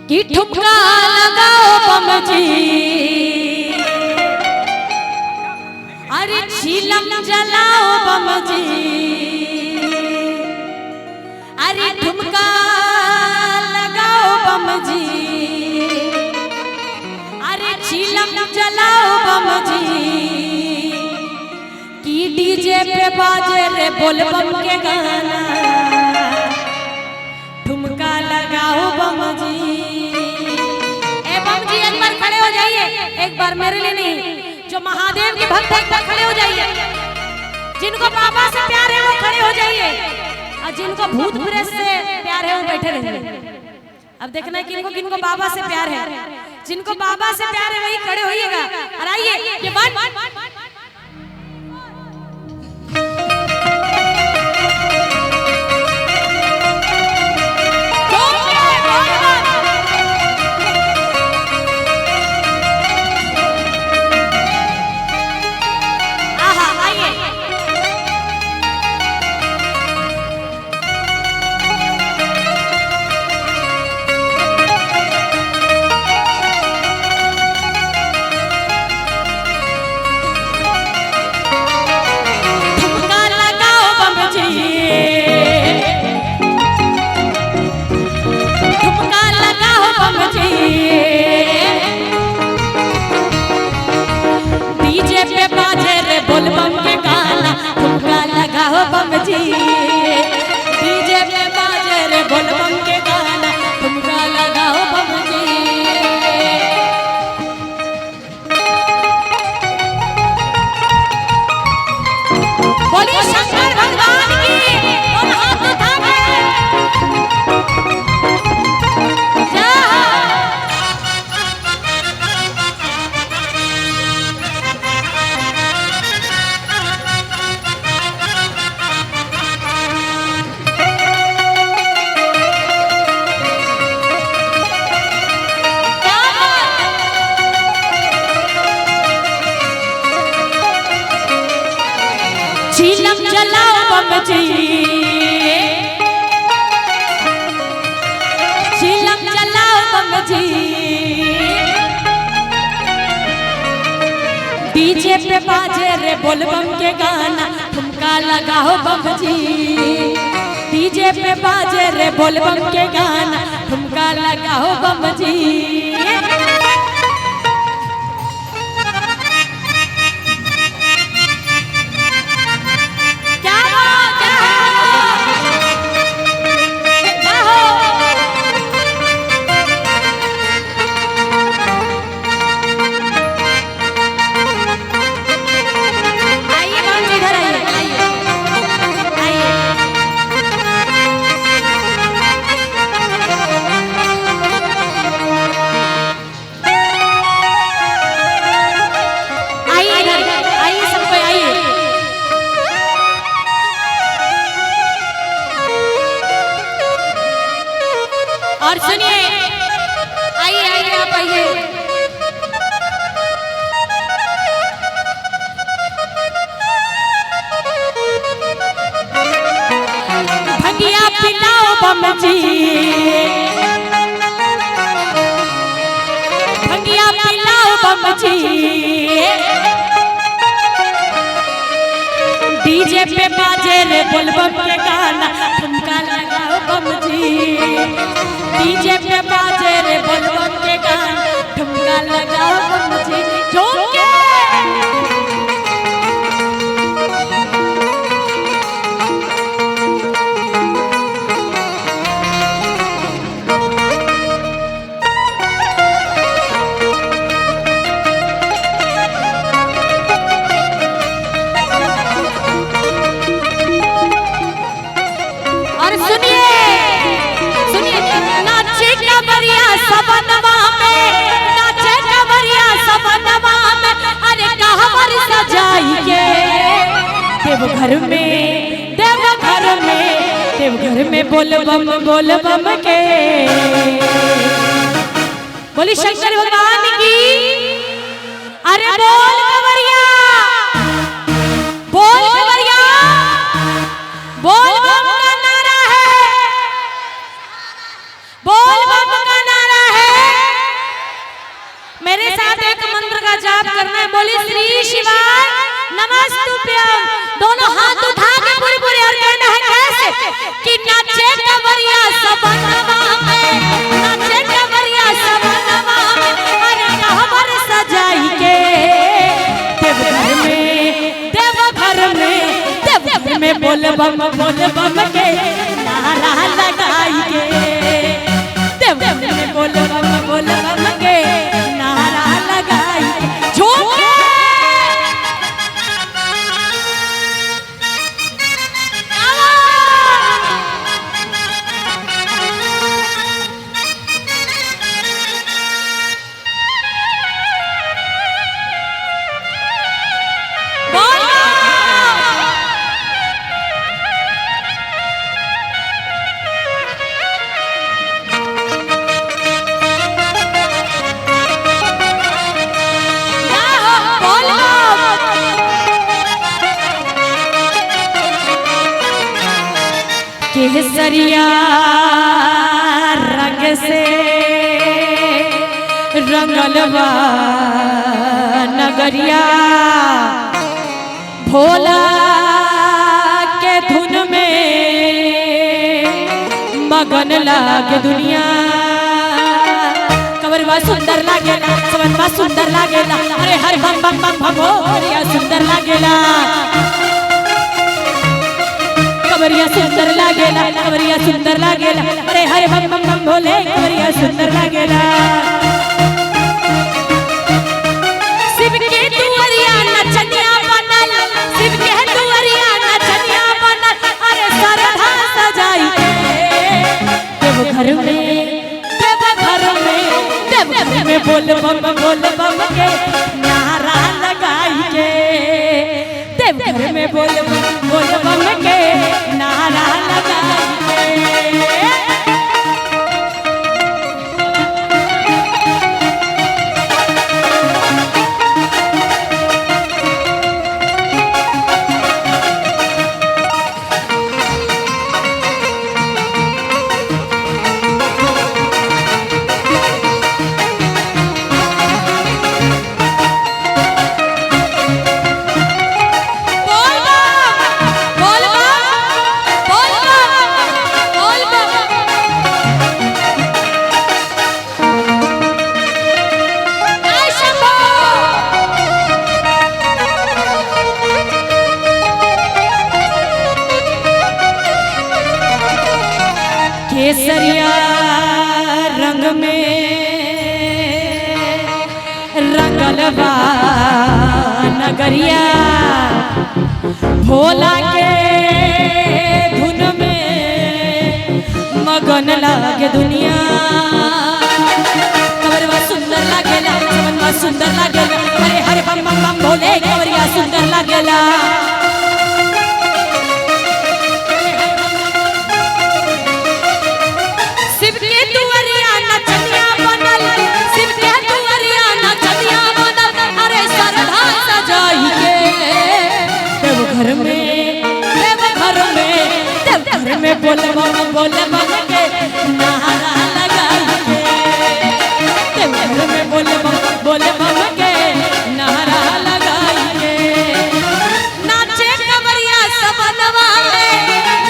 कि ठुमका लगाओ बम जी, अरे झीलम जलाओ बम जी, अरे ठुमका लगाओ बम जी, अरे झीलम जलाओ बम जी, कि डीजे पे बाजे रे बोल बम के गाना, ठुमका लगाओ बम जी। ए बम जी एक बार खड़े हो जाइए, एक बार मेरे लिए नहीं, जो महादेव के भक्त एक बार खड़े हो जाइए, जिनको बाबा से प्यार है वो खड़े हो जाइए, और जिनको भूत प्रेत से प्यार है वो बैठे रहिए। अब देखना है किनको किनको बाबा से प्यार है, जिनको बाबा से प्यार है वही खड़े होइएगा। और आइए ये बात बम जी, डीजे पे बाजे रे बोल बम के गाना, ठुमका लगाओ बम जी। बोलिए शंकर भगवान की, और हाथ उठा के झीलम जलाओ बम जी, झीलम जलाओ बम जी, डीजे पे बाजे रे बोल बम के गाना, ठुमका लगाओ बम जी, डीजे पे बाजे रे बोल बम के गाना, ठुमका लगाओ बम जी। और सुनिए, आइए आइए आप आइए, भंगिया पिलाओ बम जी, भंगिया पिलाओ बम जी, डीजे पे बाजे रे बोल बम के गाना, ठुमका लगाओ बम जी, डीजे पे बाजे रे बोल बम के गाना, ठुमका लगाओ बम जी। और सुनिए सुनिए, नाचे कवरिया सबनवा में, नाचे कवरिया सबनवा में, अरे कहवर सजाई के देवघर में, देवघर में, देवघर में बोल बम के। बोली शंकर भगवान की, अरे बोल कवरिया, बोल कवरिया, बोल बम का नारा है, बोल बम का नारा है। बोली श्री शिवाय नमस्तुभ्यम। दोनों हाथ उठा के पूरी पूरी और कहना है कैसे कि नाचे कंवरिया सबनवा में, नाचे कंवरिया सबनवा में, अरे कहवर सजाई के देवघर में, देवघर में बोल बम के नारा लगाई के, देवघर में बोल बम के नारा लगाई के। झूठे केसरिया रंग से रंगलवा नगरिया, भोला के धुन में मगन लागे दुनिया। कवरवा सुंदर लागेला, सवनवा सुंदर लागेला, अरे हर बम बम बम भगोरिया सुंदर लागेला, कवरिया सुंदर लागेला, कवरिया सुंदर लागेला, अरे हरे बम बम बम भोले कवरिया सुंदर लागेला। शिव के दुआरिया नचनिया बनल, शिव के दुआरिया नचनिया बनल, अरे सरधा सजाई के देवघर में, देवघर में बोल बम के नारा लगाई के, देवघर में बोल बम के नारा लगाई के। केसरिया रंग में रंगलवा नगरिया, भोला के धुन में मगन लागे दुनिया। कवरवा सुंदर लागेला, सवनवा सुंदर लागेला, अरे हरे बम बम बम भोले कवरिया सुंदर लागेला। शिव के दुआरिया नचनिया बनल, शिव के दुआरिया नचनिया बनल, अरे सरधा सजाई के देवघर में, देवघर में बोल बम के नारा लगाई के, देवघर में बोल बम के नारा लगाई के। नाचे कंवरिया सबनवा में,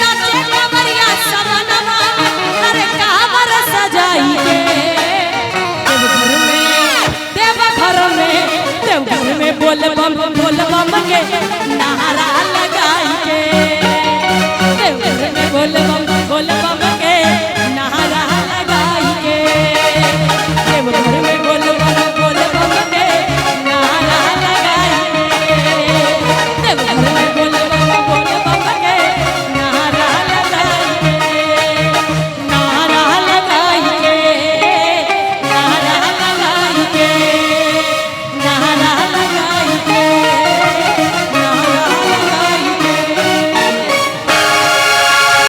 नाचे कंवरिया सबनवा में, अरे कांवर सजाई के देवघर में बोल बम के नारा